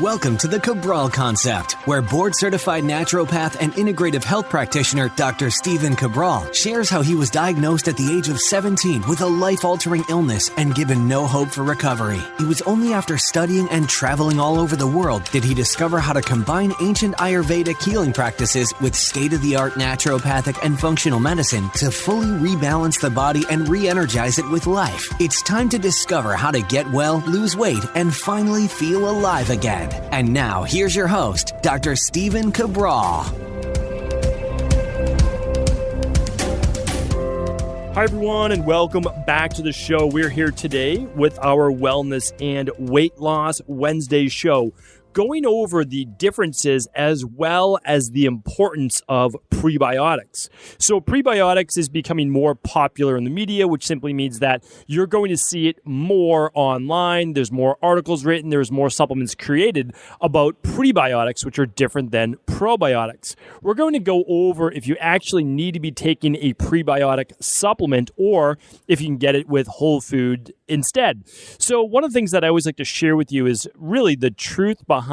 Welcome to the Cabral Concept, where board-certified naturopath and integrative health practitioner Dr. Stephen Cabral shares how he was diagnosed at the age of 17 with a life-altering illness and given no hope for recovery. It was only after studying and traveling all over the world did he discover how to combine ancient Ayurvedic healing practices with state-of-the-art naturopathic and functional medicine to fully rebalance the body and re-energize it with life. It's time to discover how to get well, lose weight, and finally feel alive again. And now, here's your host, Dr. Stephen Cabral. Hi, everyone, and welcome back to the show. We're here today with our Wellness and Weight Loss Wednesday show, going over the differences as well as the importance of prebiotics. So prebiotics is becoming more popular in the media, which simply means that you're going to see it more online. There's more articles written. There's more supplements created about prebiotics, which are different than probiotics. We're going to go over if you actually need to be taking a prebiotic supplement or if you can get it with whole food instead. So one of the things that I always like to share with you is really the truth behind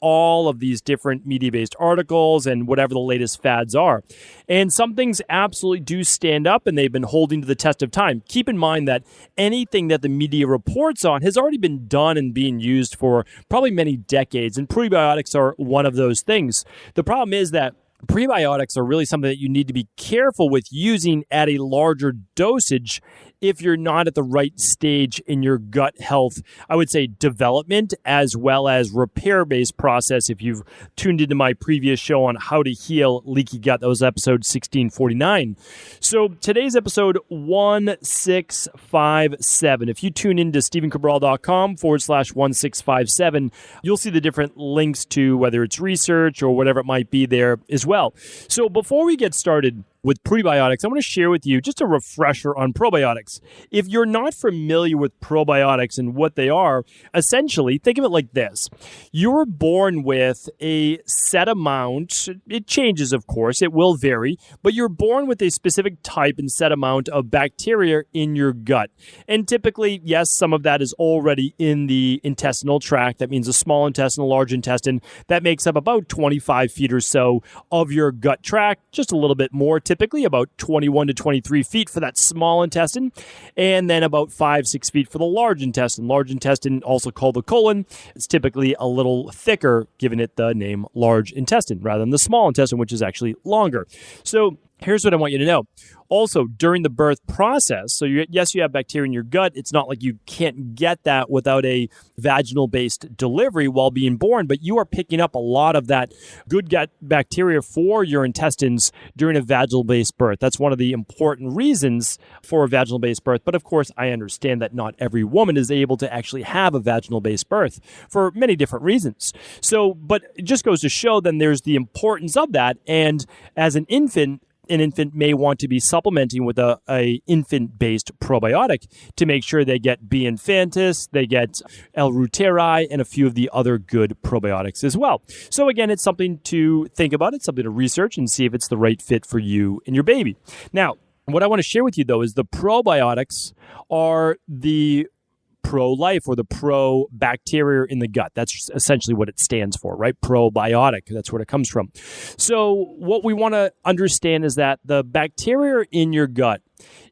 all of these different media-based articles and whatever the latest fads are. And some things absolutely do stand up and they've been holding to the test of time. Keep in mind that anything that the media reports on has already been done and being used for probably many decades, and prebiotics are one of those things. The problem is that prebiotics are really something that you need to be careful with using at a larger dosage if you're not at the right stage in your gut health, I would say development as well as repair-based process. If you've tuned into my previous show on how to heal leaky gut, that was episode 1649. So today's episode 1657. If you tune into stephencabral.com/1657, you'll see the different links to whether it's research or whatever it might be there as well. So before we get started with prebiotics, I want to share with you just a refresher on probiotics. If you're not familiar with probiotics and what they are, essentially, think of it like this. You're born with a set amount. It changes, of course. It will vary, but you're born with a specific type and set amount of bacteria in your gut. And typically, yes, some of that is already in the intestinal tract. That means the small intestine, large intestine. That makes up about 25 feet or so of your gut tract, just a little bit more, typically about 21 to 23 feet for that small intestine, and then about 5-6 feet for the large intestine. Large intestine, also called the colon, it's typically a little thicker, giving it the name large intestine, rather than the small intestine, which is actually longer. So here's what I want you to know. Also, during the birth process, so yes, you have bacteria in your gut. It's not like you can't get that without a vaginal-based delivery while being born, but you are picking up a lot of that good gut bacteria for your intestines during a vaginal-based birth. That's one of the important reasons for a vaginal-based birth. But of course, I understand that not every woman is able to actually have a vaginal-based birth for many different reasons. So, but it just goes to show then there's the importance of that. And as an infant may want to be supplementing with a infant-based probiotic to make sure they get B. infantis, they get L. reuteri, and a few of the other good probiotics as well. So again, it's something to think about. It's something to research and see if it's the right fit for you and your baby. Now, what I want to share with you, though, is the probiotics are the pro-life or the pro-bacteria in the gut. That's essentially what it stands for, right? Probiotic, that's where it comes from. So what we want to understand is that the bacteria in your gut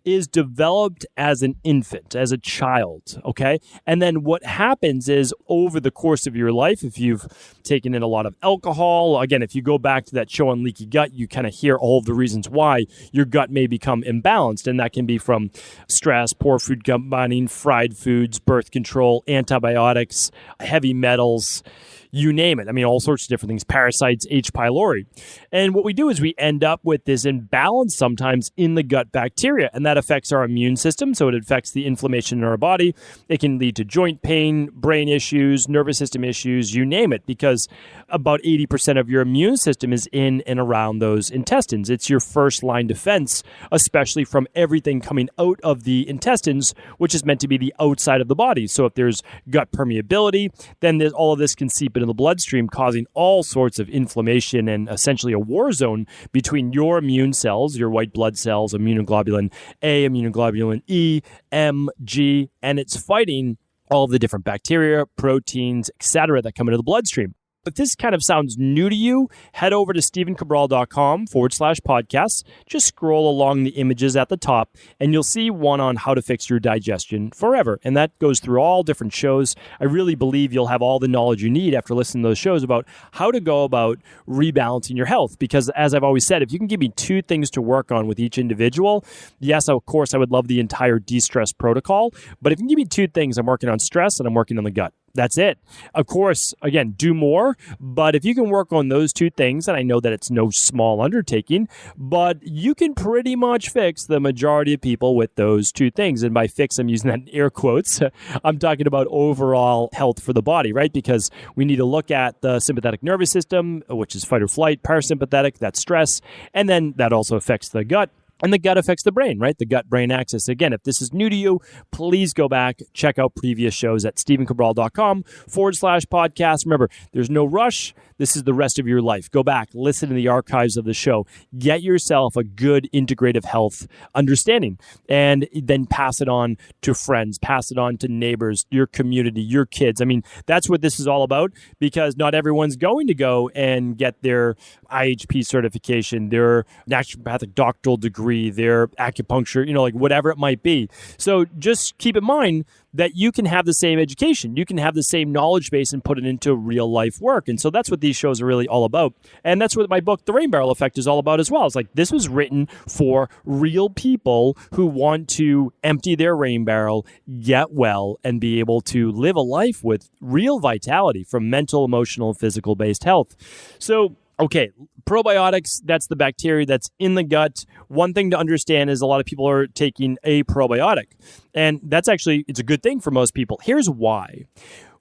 is developed as an infant, as a child, okay? And then what happens is over the course of your life, if you've taken in a lot of alcohol, again, if you go back to that show on leaky gut, you kind of hear all of the reasons why your gut may become imbalanced. And that can be from stress, poor food combining, fried foods, birth control, antibiotics, heavy metals, you name it. I mean, all sorts of different things, parasites, H. pylori. And what we do is we end up with this imbalance sometimes in the gut bacteria, and that affects our immune system. So it affects the inflammation in our body. It can lead to joint pain, brain issues, nervous system issues, you name it, because about 80% of your immune system is in and around those intestines. It's your first line defense, especially from everything coming out of the intestines, which is meant to be the outside of the body. So if there's gut permeability, then all of this can seep into the bloodstream, causing all sorts of inflammation and essentially a war zone between your immune cells, your white blood cells, immunoglobulin A, immunoglobulin E, M, G, and it's fighting all of the different bacteria, proteins, etc. that come into the bloodstream. If this kind of sounds new to you, head over to stevencabral.com/podcasts. Just scroll along the images at the top, and you'll see one on how to fix your digestion forever. And that goes through all different shows. I really believe you'll have all the knowledge you need after listening to those shows about how to go about rebalancing your health. Because as I've always said, if you can give me 2 things to work on with each individual, yes, of course, I would love the entire de-stress protocol. But if you can give me 2 things, I'm working on stress and I'm working on the gut. That's it. Of course, again, do more, but if you can work on those 2 things, and I know that it's no small undertaking, but you can pretty much fix the majority of people with those 2 things. And by fix, I'm using that in air quotes. I'm talking about overall health for the body, right? Because we need to look at the sympathetic nervous system, which is fight or flight, parasympathetic, that's stress, and then that also affects the gut. And the gut affects the brain, right? The gut-brain axis. Again, if this is new to you, please go back, check out previous shows at stevencabral.com/podcast. Remember, there's no rush. This is the rest of your life. Go back, listen to the archives of the show. Get yourself a good integrative health understanding, and then pass it on to friends, pass it on to neighbors, your community, your kids. I mean, that's what this is all about, because not everyone's going to go and get their IHP certification, their naturopathic doctoral degree, their acupuncture, like whatever it might be. So just keep in mind that you can have the same education, you can have the same knowledge base and put it into real life work. And so that's what these shows are really all about. And that's what my book, The Rain Barrel Effect, is all about as well. It's like, this was written for real people who want to empty their rain barrel, get well, and be able to live a life with real vitality from mental, emotional, and physical based health. So, okay, probiotics, that's the bacteria that's in the gut. One thing to understand is a lot of people are taking a probiotic. And that's actually, it's a good thing for most people. Here's why.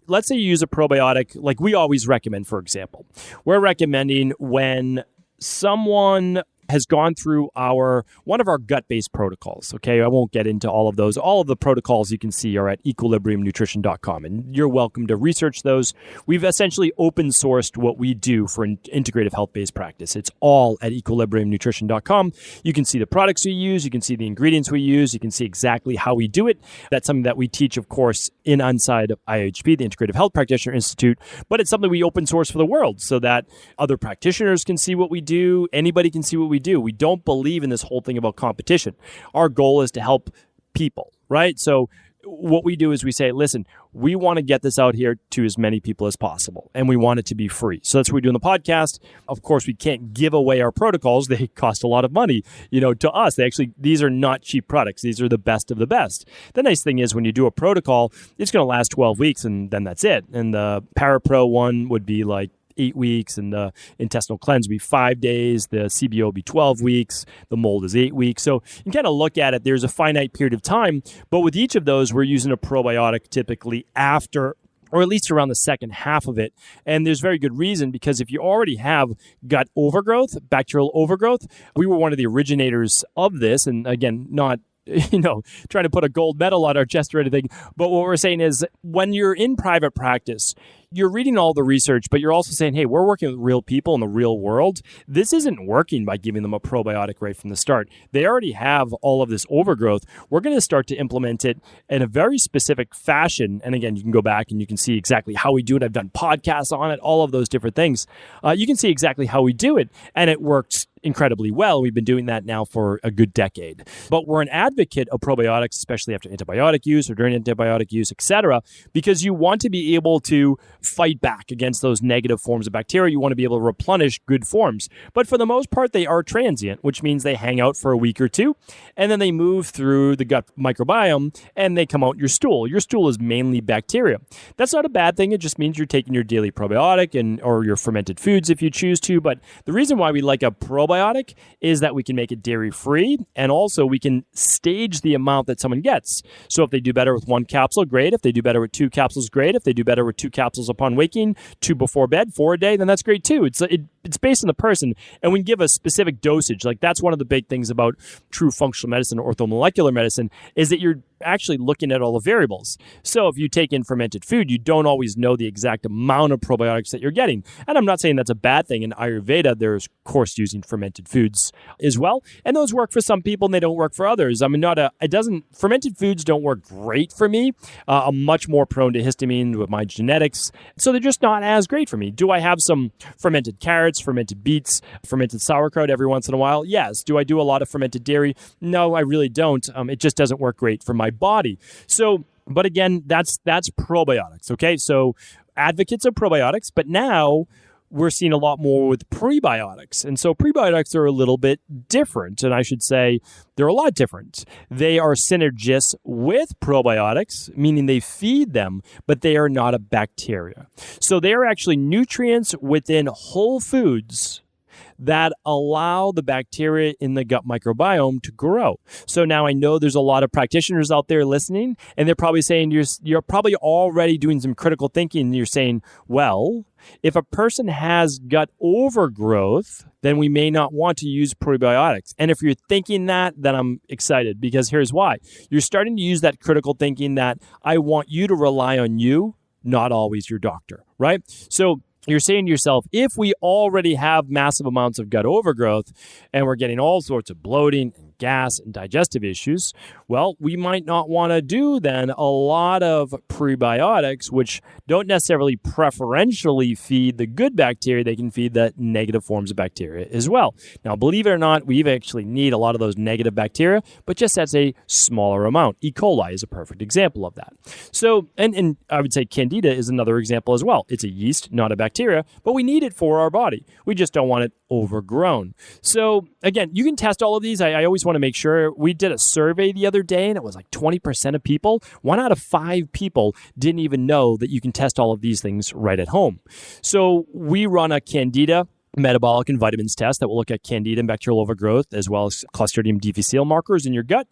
Let's say you use a probiotic like we always recommend, for example. We're recommending when someone has gone through one of our gut-based protocols. Okay, I won't get into all of those. All of the protocols you can see are at equilibriumnutrition.com, and you're welcome to research those. We've essentially open sourced what we do for an integrative health-based practice. It's all at equilibriumnutrition.com. You can see the products we use, you can see the ingredients we use, you can see exactly how we do it. That's something that we teach, of course, inside of IHP, the Integrative Health Practitioner Institute, but it's something we open source for the world so that other practitioners can see what we do, anybody can see what we do. We don't believe in this whole thing about competition. Our goal is to help people, right? So what we do is we say, listen, we want to get this out here to as many people as possible, and we want it to be free. So that's what we do in the podcast. Of course, we can't give away our protocols. They cost a lot of money, to us. These are not cheap products. These are the best of the best. The nice thing is when you do a protocol, it's going to last 12 weeks, and then that's it. And the ParaPro one would be like 8 weeks, and the intestinal cleanse would be 5 days. The CBO would be 12 weeks. The mold is 8 weeks. So you can kind of look at it. There's a finite period of time, but with each of those, we're using a probiotic typically after, or at least around the second half of it. And there's very good reason, because if you already have gut overgrowth, bacterial overgrowth, we were one of the originators of this. And again, not trying to put a gold medal on our chest or anything. But what we're saying is when you're in private practice, you're reading all the research, but you're also saying, hey, we're working with real people in the real world. This isn't working by giving them a probiotic right from the start. They already have all of this overgrowth. We're going to start to implement it in a very specific fashion. And again, you can go back and you can see exactly how we do it. I've done podcasts on it, all of those different things. You can see exactly how we do it, and it works incredibly well. We've been doing that now for a good decade. But we're an advocate of probiotics, especially after antibiotic use or during antibiotic use, etc., because you want to be able to fight back against those negative forms of bacteria. You want to be able to replenish good forms. But for the most part, they are transient, which means they hang out for a week or two, and then they move through the gut microbiome and they come out in your stool. Your stool is mainly bacteria. That's not a bad thing. It just means you're taking your daily probiotic or your fermented foods if you choose to. But the reason why we like a probiotic is that we can make it dairy-free, and also we can stage the amount that someone gets. So if they do better with 1 capsule, great. If they do better with 2 capsules, great. If they do better with 2 capsules upon waking, 2 before bed, 4 a day, then that's great too. It's based on the person, and we give a specific dosage. Like, that's one of the big things about true functional medicine or orthomolecular medicine, is that you're actually looking at all the variables. So if you take in fermented food, you don't always know the exact amount of probiotics that you're getting. And I'm not saying that's a bad thing. In Ayurveda, there's, of course, using fermented foods as well. And those work for some people and they don't work for others. I mean, fermented foods don't work great for me. I'm much more prone to histamine with my genetics. So they're just not as great for me. Do I have some fermented carrots, fermented beets, fermented sauerkraut every once in a while? Yes. Do I do a lot of fermented dairy? No, I really don't. It just doesn't work great for my body. So, but again, that's probiotics. Okay. So advocates of probiotics, but now we're seeing a lot more with prebiotics. And so prebiotics are a little bit different. And I should say they're a lot different. They are synergists with probiotics, meaning they feed them, but they are not a bacteria. So they are actually nutrients within whole foods that allow the bacteria in the gut microbiome to grow. So now I know there's a lot of practitioners out there listening, and they're probably saying you're probably already doing some critical thinking. And you're saying, well, if a person has gut overgrowth, then we may not want to use prebiotics. And if you're thinking that, then I'm excited, because here's why. You're starting to use that critical thinking that I want you to rely on you, not always your doctor, right? So you're saying to yourself, if we already have massive amounts of gut overgrowth and we're getting all sorts of bloating and gas and digestive issues, well, we might not want to do then a lot of prebiotics, which don't necessarily preferentially feed the good bacteria. They can feed the negative forms of bacteria as well. Now, believe it or not, we actually need a lot of those negative bacteria, but just as a smaller amount. E. coli is a perfect example of that. So, and I would say Candida is another example as well. It's a yeast, not a bacteria, but we need it for our body. We just don't want it overgrown. So again, you can test all of these. I always want to make sure. We did a survey the other day and it was like 20% of people, 1 out of 5 people didn't even know that you can test all of these things right at home. So we run a Candida metabolic and vitamins test that will look at Candida and bacterial overgrowth, as well as Clostridium difficile markers in your gut.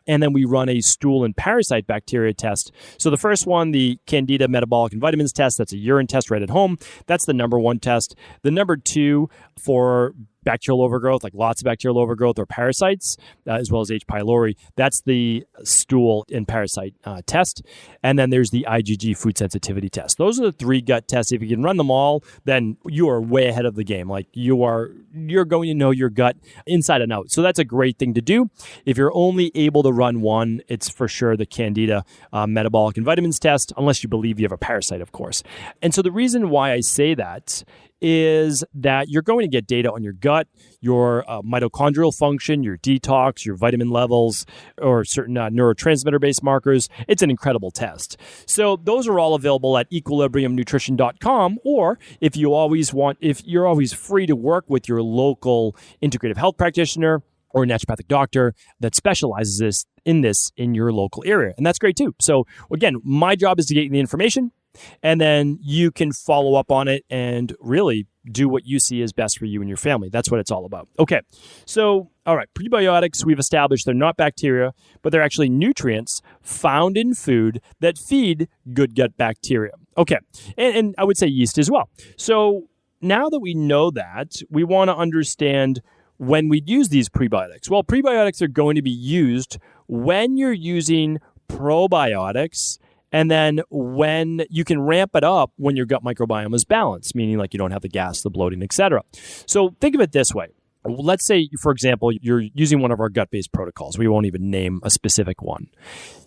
And then we run a stool and parasite bacteria test. So the first one, the Candida metabolic and vitamins test, that's a urine test right at home. That's the number 1 test. The number 2 for bacterial overgrowth, like lots of bacterial overgrowth or parasites, as well as H. pylori. That's the stool and parasite test. And then there's the IgG food sensitivity test. Those are the 3 gut tests. If you can run them all, then you are way ahead of the game. Like you're going to know your gut inside and out. So that's a great thing to do. If you're only able to run one, it's for sure the Candida metabolic and vitamins test, unless you believe you have a parasite, of course. And so the reason why I say that is that you're going to get data on your gut, your mitochondrial function, your detox, your vitamin levels, or certain neurotransmitter-based markers. It's an incredible test. So those are all available at equilibriumnutrition.com, or if you're always free to work with your local integrative health practitioner or a naturopathic doctor that specializes in your local area. And that's great too. So again, my job is to get you the information, and then you can follow up on it and really do what you see is best for you and your family. That's what it's all about. Okay, so, all right, prebiotics, we've established they're not bacteria, but they're actually nutrients found in food that feed good gut bacteria. Okay, and I would say yeast as well. So now that we know that, we want to understand when we use these prebiotics. Well, prebiotics are going to be used when you're using probiotics, and then when you can ramp it up when your gut microbiome is balanced, meaning like you don't have the gas, the bloating, etc. So think of it this way. Let's say, for example, you're using one of our gut-based protocols. We won't even name a specific one.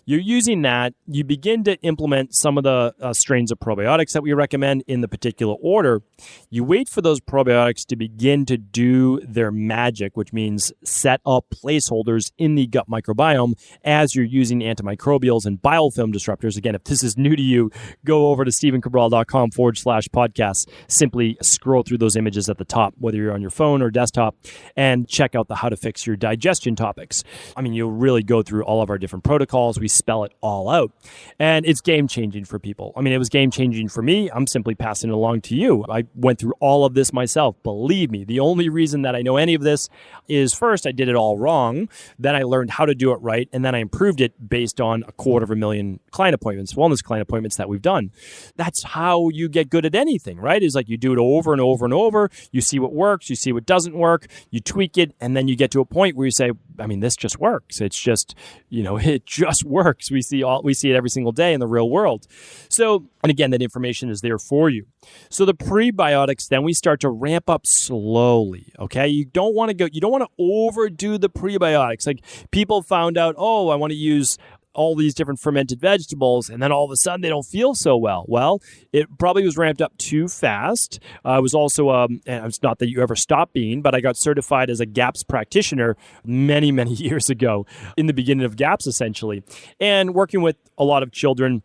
You're using that. You begin to implement some of the strains of probiotics that we recommend in the particular order. You wait for those probiotics to begin to do their magic, which means set up placeholders in the gut microbiome as you're using antimicrobials and biofilm disruptors. Again, if this is new to you, go over to stephencabral.com/podcast. Simply scroll through those images at the top, whether you're on your phone or desktop, and check out the how to fix your digestion topics. I mean, you'll really go through all of our different protocols. We spell it all out. And it's game-changing for people. I mean, it was game-changing for me. I'm simply passing it along to you. I went through all of this myself. Believe me, the only reason that I know any of this is, first, I did it all wrong. Then I learned how to do it right. And then I improved it based on 250,000 client appointments, wellness client appointments that we've done. That's how you get good at anything, right? Is like you do it over and over and over. You see what works. You see what doesn't work. you tweak it, and then you get to a point where you say, I mean, this just works. It's just, it just works. We see it every single day in the real world. So, and again, that information is there for you. So the prebiotics, then we start to ramp up slowly. Okay. You don't want to overdo the prebiotics. Like people found out, I want to use all these different fermented vegetables, and then all of a sudden they don't feel so well. Well, it probably was ramped up too fast. I was also, and it's not that you ever stop being, but I got certified as a GAPS practitioner many, many years ago in the beginning of GAPS, essentially, and working with a lot of children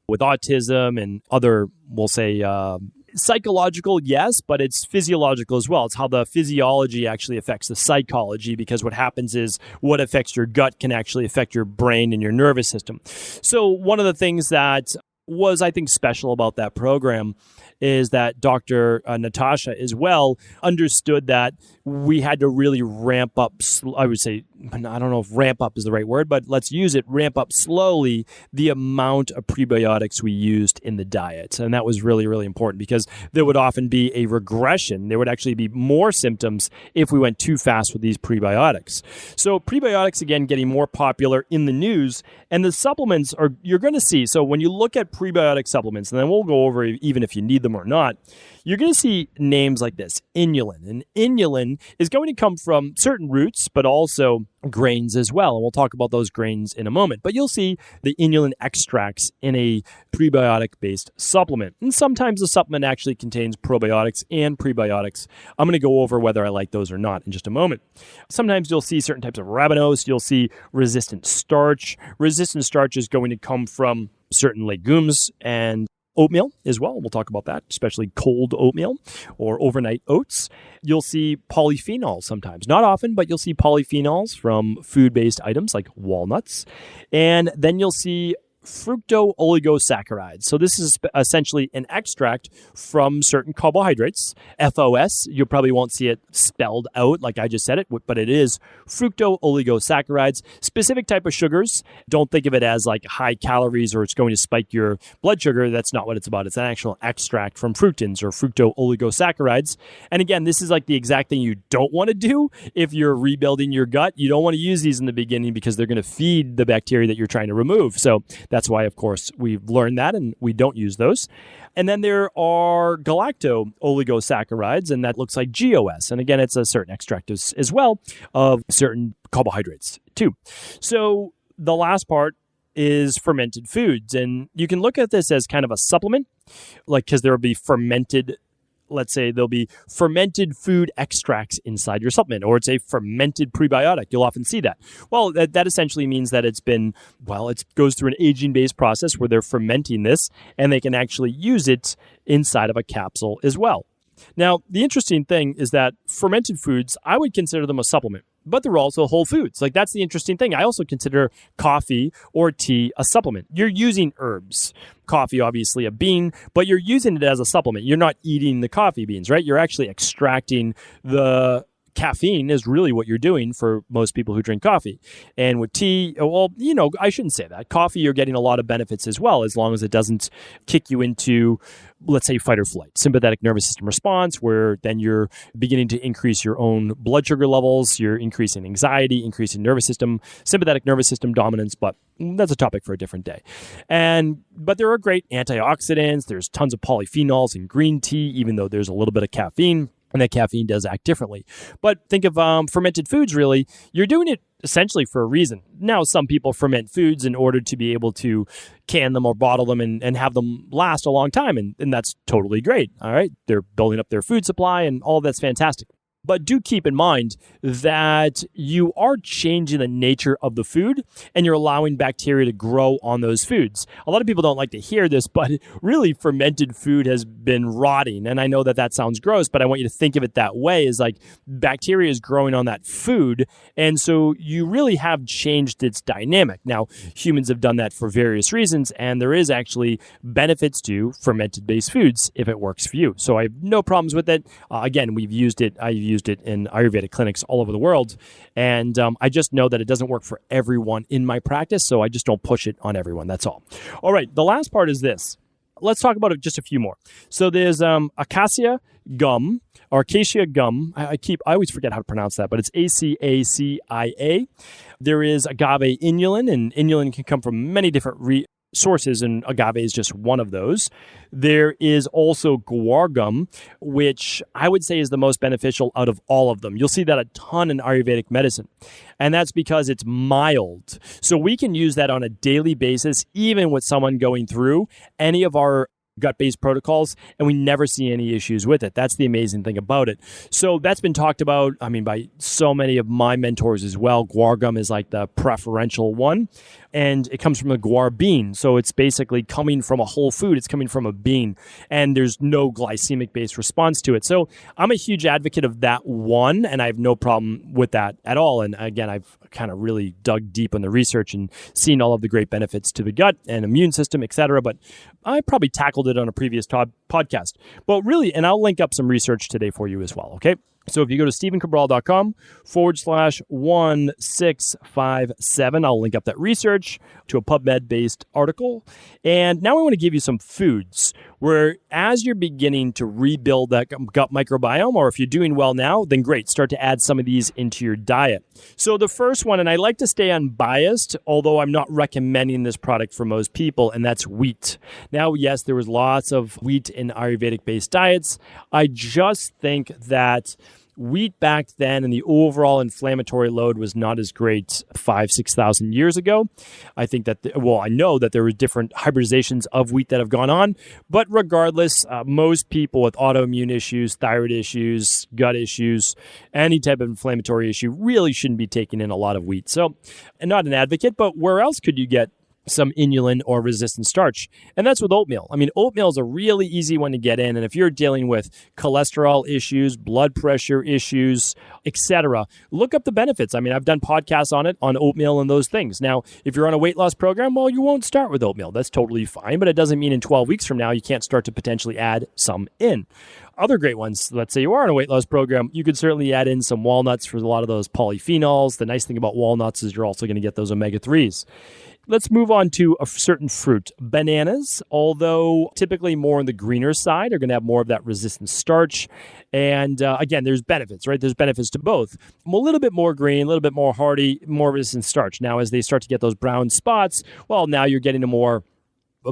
with autism and other, we'll say, psychological, yes, but it's physiological as well. It's how the physiology actually affects the psychology, because what happens is what affects your gut can actually affect your brain and your nervous system. So one of the things that was, I think, special about that program is that Dr. Natasha as well understood that we had to really ramp up, I would say, I don't know if ramp up is the right word, but let's use it, ramp up slowly the amount of prebiotics we used in the diet. And that was really, really important, because there would often be a regression. There would actually be more symptoms if we went too fast with these prebiotics. So prebiotics, again, getting more popular in the news, and the supplements you're going to see. So when you look at prebiotic supplements, and then we'll go over even if you need them or not, you're going to see names like this, inulin. And inulin is going to come from certain roots, but also grains as well. And we'll talk about those grains in a moment. But you'll see the inulin extracts in a prebiotic-based supplement. And sometimes the supplement actually contains probiotics and prebiotics. I'm going to go over whether I like those or not in just a moment. Sometimes you'll see certain types of arabinose. You'll see resistant starch. Resistant starch is going to come from certain legumes and oatmeal as well. We'll talk about that, especially cold oatmeal or overnight oats. You'll see polyphenols sometimes. Not often, but you'll see polyphenols from food-based items like walnuts. And then you'll see fructooligosaccharides. So this is essentially an extract from certain carbohydrates. FOS, you probably won't see it spelled out like I just said it, but it is fructooligosaccharides, specific type of sugars. Don't think of it as like high calories or it's going to spike your blood sugar. That's not what it's about. It's an actual extract from fructans or fructooligosaccharides. And again, this is like the exact thing you don't want to do if you're rebuilding your gut. You don't want to use these in the beginning because they're going to feed the bacteria that you're trying to remove. So that's why, of course, we've learned that and we don't use those. And then there are galacto-oligosaccharides, and that looks like GOS. And again, it's a certain extract as well of certain carbohydrates too. So the last part is fermented foods. And you can look at this as kind of a supplement, like because there will be fermented, let's say there'll be fermented food extracts inside your supplement, or it's a fermented prebiotic. You'll often see that. Well, that essentially means that it goes through an aging-based process where they're fermenting this, and they can actually use it inside of a capsule as well. Now, the interesting thing is that fermented foods, I would consider them a supplement, but they're also whole foods. Like, that's the interesting thing. I also consider coffee or tea a supplement. You're using herbs. Coffee, obviously a bean, but you're using it as a supplement. You're not eating the coffee beans, right? You're actually extracting the caffeine is really what you're doing for most people who drink coffee. And with tea, I shouldn't say that. Coffee, you're getting a lot of benefits as well, as long as it doesn't kick you into, let's say, fight or flight, sympathetic nervous system response, where then you're beginning to increase your own blood sugar levels, you're increasing anxiety, increasing nervous system, sympathetic nervous system dominance, but that's a topic for a different day. But there are great antioxidants. There's tons of polyphenols in green tea, even though there's a little bit of caffeine. And that caffeine does act differently. But think of fermented foods, really. You're doing it essentially for a reason. Now, some people ferment foods in order to be able to can them or bottle them and have them last a long time. And that's totally great. All right. They're building up their food supply and all that's fantastic. But do keep in mind that you are changing the nature of the food and you're allowing bacteria to grow on those foods. A lot of people don't like to hear this, but really fermented food has been rotting. And I know that sounds gross, but I want you to think of it that way, is like bacteria is growing on that food. And so you really have changed its dynamic. Now, humans have done that for various reasons, and there is actually benefits to fermented-based foods if it works for you. So I have no problems with it. Again, I've used it in Ayurvedic clinics all over the world. And I just know that it doesn't work for everyone in my practice, so I just don't push it on everyone. That's all. All right, the last part is this. let's talk about just a few more. So there's acacia gum, or acacia gum. I always forget how to pronounce that, but it's ACACIA. There is agave inulin, and inulin can come from many different sources, and agave is just one of those. There is also guar gum, which I would say is the most beneficial out of all of them. You'll see that a ton in Ayurvedic medicine, and that's because it's mild. So we can use that on a daily basis, even with someone going through any of our gut-based protocols, and we never see any issues with it. That's the amazing thing about it. So that's been talked about, by so many of my mentors as well. Guar gum is like the preferential one, and it comes from the guar bean. So it's basically coming from a whole food. It's coming from a bean, and there's no glycemic-based response to it. So I'm a huge advocate of that one, and I have no problem with that at all. And again, I've kind of really dug deep in the research and seen all of the great benefits to the gut and immune system, etc. But I probably tackled it on a previous podcast. But really, and I'll link up some research today for you as well, okay? So if you go to stephencabral.com/1657, I'll link up that research to a PubMed-based article. And now I want to give you some foods where as you're beginning to rebuild that gut microbiome, or if you're doing well now, then great, start to add some of these into your diet. So the first one, and I like to stay unbiased, although I'm not recommending this product for most people, and that's wheat. Now, yes, there was lots of wheat in Ayurvedic-based diets. I just think that wheat back then and the overall inflammatory load was not as great 5,000-6,000 years ago. I think that, I know that there were different hybridizations of wheat that have gone on, but regardless, most people with autoimmune issues, thyroid issues, gut issues, any type of inflammatory issue really shouldn't be taking in a lot of wheat. So, and not an advocate, but where else could you get some inulin or resistant starch? And that's with oatmeal. Oatmeal is a really easy one to get in. And if you're dealing with cholesterol issues, blood pressure issues, etc., look up the benefits. I've done podcasts on it, on oatmeal and those things. Now, if you're on a weight loss program, well, you won't start with oatmeal. That's totally fine, but it doesn't mean in 12 weeks from now, you can't start to potentially add some in. Other great ones, let's say you are on a weight loss program, you could certainly add in some walnuts for a lot of those polyphenols. The nice thing about walnuts is you're also going to get those omega-3s. Let's move on to a certain fruit. Bananas, although typically more on the greener side, are going to have more of that resistant starch. And again, there's benefits, right? There's benefits to both. A little bit more green, a little bit more hardy, more resistant starch. Now, as they start to get those brown spots, well, now you're getting a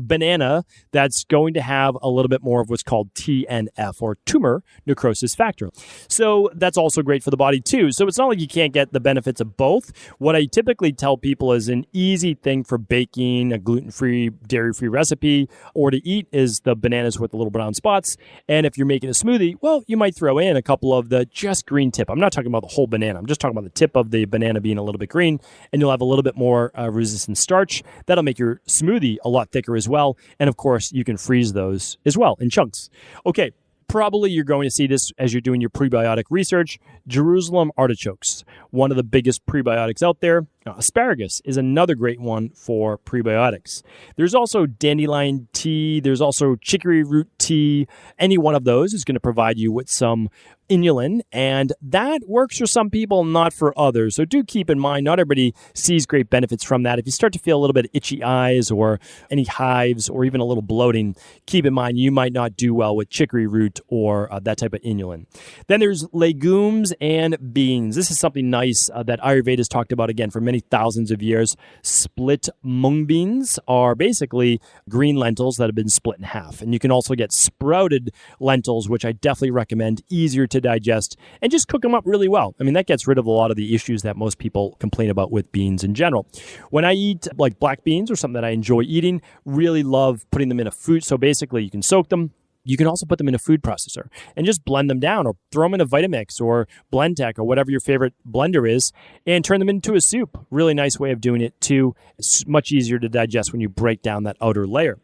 banana that's going to have a little bit more of what's called TNF, or tumor necrosis factor. So that's also great for the body too. So it's not like you can't get the benefits of both. What I typically tell people is an easy thing for baking a gluten-free, dairy-free recipe or to eat is the bananas with the little brown spots. And if you're making a smoothie, well, you might throw in a couple of the just green tip. I'm not talking about the whole banana. I'm just talking about the tip of the banana being a little bit green, and you'll have a little bit more resistant starch. That'll make your smoothie a lot thicker as well. And of course, you can freeze those as well in chunks. Okay, probably you're going to see this as you're doing your prebiotic research. Jerusalem artichokes, one of the biggest prebiotics out there. Asparagus is another great one for prebiotics. There's also dandelion tea. There's also chicory root tea. Any one of those is going to provide you with some inulin, and that works for some people, not for others. So do keep in mind, not everybody sees great benefits from that. If you start to feel a little bit of itchy eyes or any hives or even a little bloating, keep in mind you might not do well with chicory root or that type of inulin. Then there's legumes and beans. This is something nice that Ayurveda has talked about again for many thousands of years. Split mung beans are basically green lentils that have been split in half. And you can also get sprouted lentils, which I definitely recommend, easier to digest, and just cook them up really well. That gets rid of a lot of the issues that most people complain about with beans in general. When I eat like black beans or something that I enjoy eating, really love putting them in a food. So basically you can soak them. You can also put them in a food processor and just blend them down, or throw them in a Vitamix or Blendtec or whatever your favorite blender is, and turn them into a soup. Really nice way of doing it too. It's much easier to digest when you break down that outer layer.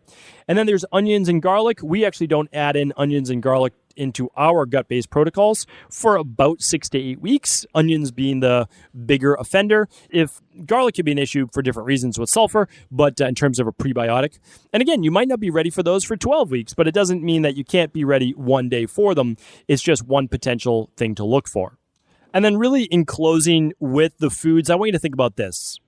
And then there's onions and garlic. We actually don't add in onions and garlic into our gut-based protocols for about 6 to 8 weeks, onions being the bigger offender. If garlic could be an issue for different reasons with sulfur, but in terms of a prebiotic. And again, you might not be ready for those for 12 weeks, but it doesn't mean that you can't be ready one day for them. It's just one potential thing to look for. And then really in closing with the foods, I want you to think about this.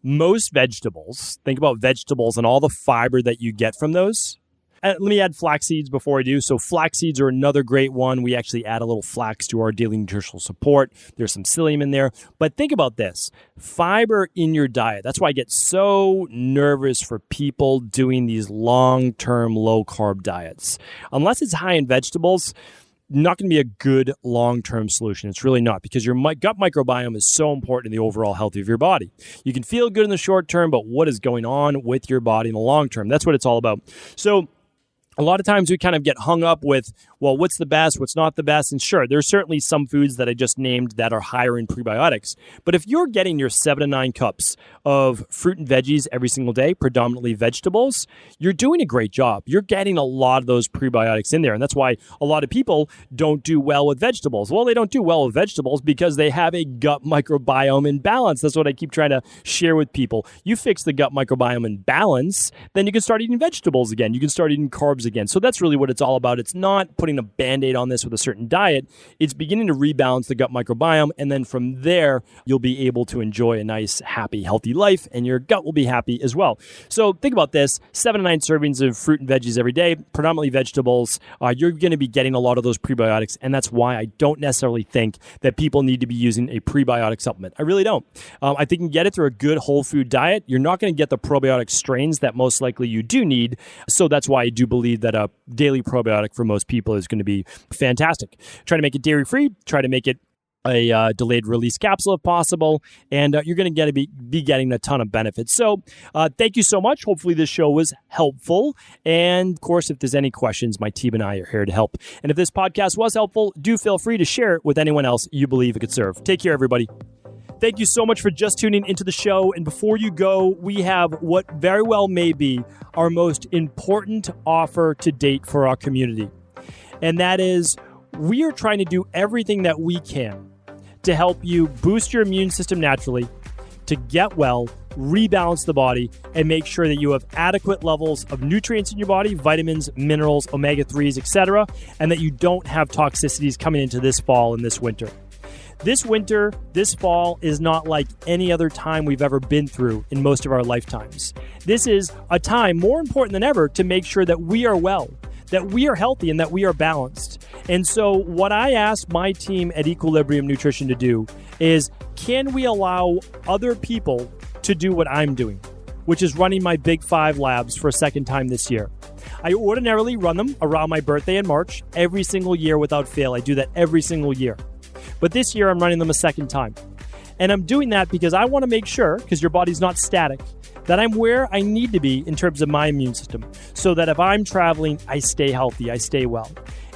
Most vegetables, think about vegetables and all the fiber that you get from those. let me add flax seeds before I do. So flax seeds are another great one. We actually add a little flax to our daily nutritional support. There's some psyllium in there. But think about this. Fiber in your diet. That's why I get so nervous for people doing these long-term low-carb diets. Unless it's high in vegetables, not going to be a good long-term solution. It's really not, because your gut microbiome is so important in the overall health of your body. You can feel good in the short term, but what is going on with your body in the long term? That's what it's all about. So a lot of times we kind of get hung up with, well, what's the best, what's not the best? And sure, there's certainly some foods that I just named that are higher in prebiotics. But if you're getting your 7 to 9 cups of fruit and veggies every single day, predominantly vegetables, you're doing a great job. You're getting a lot of those prebiotics in there. And that's why a lot of people don't do well with vegetables. Well, they don't do well with vegetables because they have a gut microbiome imbalance. That's what I keep trying to share with people. You fix the gut microbiome imbalance, then you can start eating vegetables again. You can start eating carbs again. So that's really what it's all about. It's not putting a Band-Aid on this with a certain diet. It's beginning to rebalance the gut microbiome, and then from there, you'll be able to enjoy a nice, happy, healthy life, and your gut will be happy as well. So think about this, 7 to 9 servings of fruit and veggies every day, predominantly vegetables. You're going to be getting a lot of those prebiotics, and that's why I don't necessarily think that people need to be using a prebiotic supplement. I really don't. I think you can get it through a good whole food diet. You're not going to get the probiotic strains that most likely you do need, so that's why I do believe that a daily probiotic for most people is going to be fantastic. Try to make it dairy-free. Try to make it a delayed release capsule if possible, and you're going to be getting a ton of benefits. So thank you so much. Hopefully this show was helpful. And of course, if there's any questions, my team and I are here to help. And if this podcast was helpful, do feel free to share it with anyone else you believe it could serve. Take care, everybody. Thank you so much for just tuning into the show. And before you go, we have what very well may be our most important offer to date for our community. And that is, we are trying to do everything that we can to help you boost your immune system naturally, to get well, rebalance the body, and make sure that you have adequate levels of nutrients in your body, vitamins, minerals, omega-3s, etc., and that you don't have toxicities coming into this fall and this winter. This winter, this fall is not like any other time we've ever been through in most of our lifetimes. This is a time more important than ever to make sure that we are well, that we are healthy, and that we are balanced. And so what I asked my team at Equilibrium Nutrition to do is, can we allow other people to do what I'm doing, which is running my Big 5 labs for a second time this year. I ordinarily run them around my birthday in March every single year without fail. I do that every single year. But this year I'm running them a second time. And I'm doing that because I want to make sure, because your body's not static, that I'm where I need to be in terms of my immune system, so that if I'm traveling, I stay healthy, I stay well.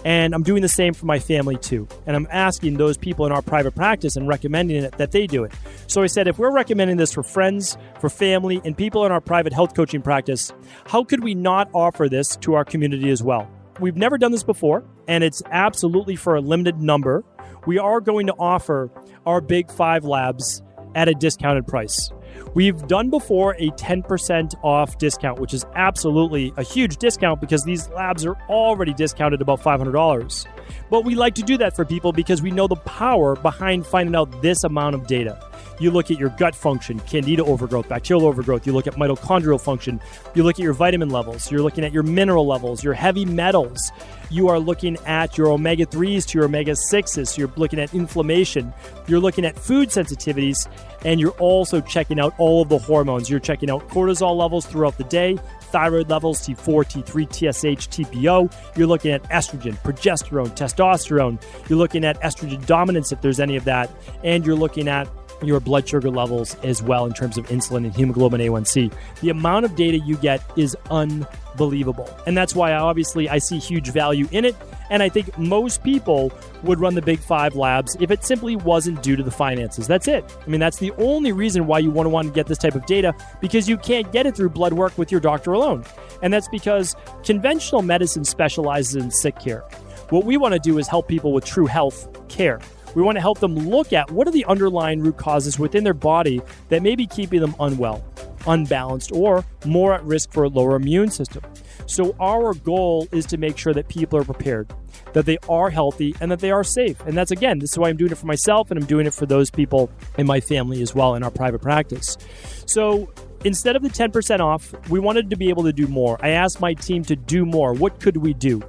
And I'm doing the same for my family too. And I'm asking those people in our private practice and recommending it that they do it. So I said, if we're recommending this for friends, for family, and people in our private health coaching practice, how could we not offer this to our community as well? We've never done this before, and it's absolutely for a limited number. We are going to offer our Big 5 labs at a discounted price. We've done before a 10% off discount, which is absolutely a huge discount because these labs are already discounted about $500. But we like to do that for people because we know the power behind finding out this amount of data. You look at your gut function, candida overgrowth, bacterial overgrowth. You look at mitochondrial function. You look at your vitamin levels. You're looking at your mineral levels, your heavy metals. You are looking at your omega-3s to your omega-6s. So you're looking at inflammation. You're looking at food sensitivities. And you're also checking out all of the hormones. You're checking out cortisol levels throughout the day, thyroid levels, T4, T3, TSH, TPO. You're looking at estrogen, progesterone, testosterone. You're looking at estrogen dominance if there's any of that. And you're looking at your blood sugar levels as well in terms of insulin and hemoglobin A1C. The amount of data you get is unbelievable. And that's why I see huge value in it. And I think most people would run the Big 5 labs if it simply wasn't due to the finances. That's it. I mean, that's the only reason why you want to get this type of data, because you can't get it through blood work with your doctor alone. And that's because conventional medicine specializes in sick care. What we want to do is help people with true health care. We want to help them look at what are the underlying root causes within their body that may be keeping them unwell, unbalanced, or more at risk for a lower immune system. So our goal is to make sure that people are prepared, that they are healthy, and that they are safe. And that's, again, this is why I'm doing it for myself, and I'm doing it for those people in my family as well in our private practice. So instead of the 10% off, we wanted to be able to do more. I asked my team to do more. What could we do?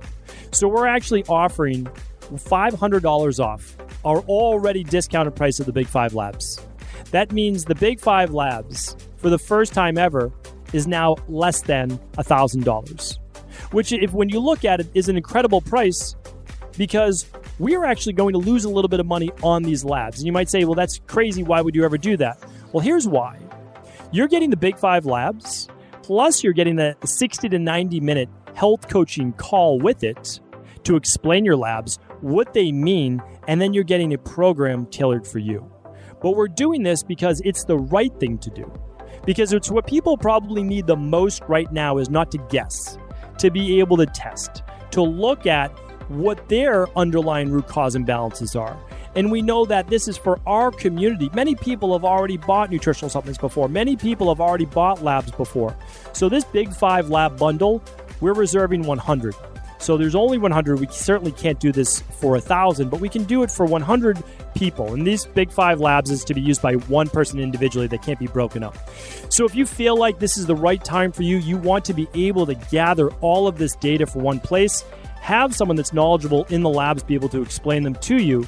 So we're actually offering $500 off our already discounted price of the Big 5 Labs. That means the Big 5 Labs, for the first time ever, is now less than $1,000, which, when you look at it, is an incredible price because we are actually going to lose a little bit of money on these labs. And you might say, well, that's crazy. Why would you ever do that? Well, here's why. You're getting the Big 5 Labs, plus you're getting the 60 to 90 minute health coaching call with it to explain your labs, what they mean, and then you're getting a program tailored for you. But we're doing this because it's the right thing to do. Because it's what people probably need the most right now is not to guess, to be able to test, to look at what their underlying root cause imbalances are. And we know that this is for our community. Many people have already bought nutritional supplements before. Many people have already bought labs before. So this Big 5 Lab bundle, we're reserving 100. So there's only 100. We certainly can't do this for 1,000, but we can do it for 100 people. And these Big 5 Labs is to be used by one person individually. That can't be broken up. So if you feel like this is the right time for you, you want to be able to gather all of this data for one place, have someone that's knowledgeable in the labs be able to explain them to you,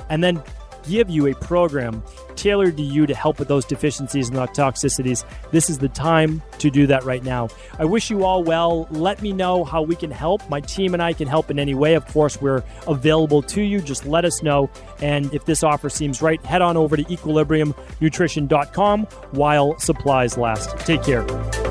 and then give you a program tailored to you to help with those deficiencies and toxicities. This is the time to do that right now. I wish you all well. Let me know how we can help. My team and I can help in any way. Of course, we're available to you. Just let us know. And if this offer seems right, head on over to equilibriumnutrition.com while supplies last. Take care.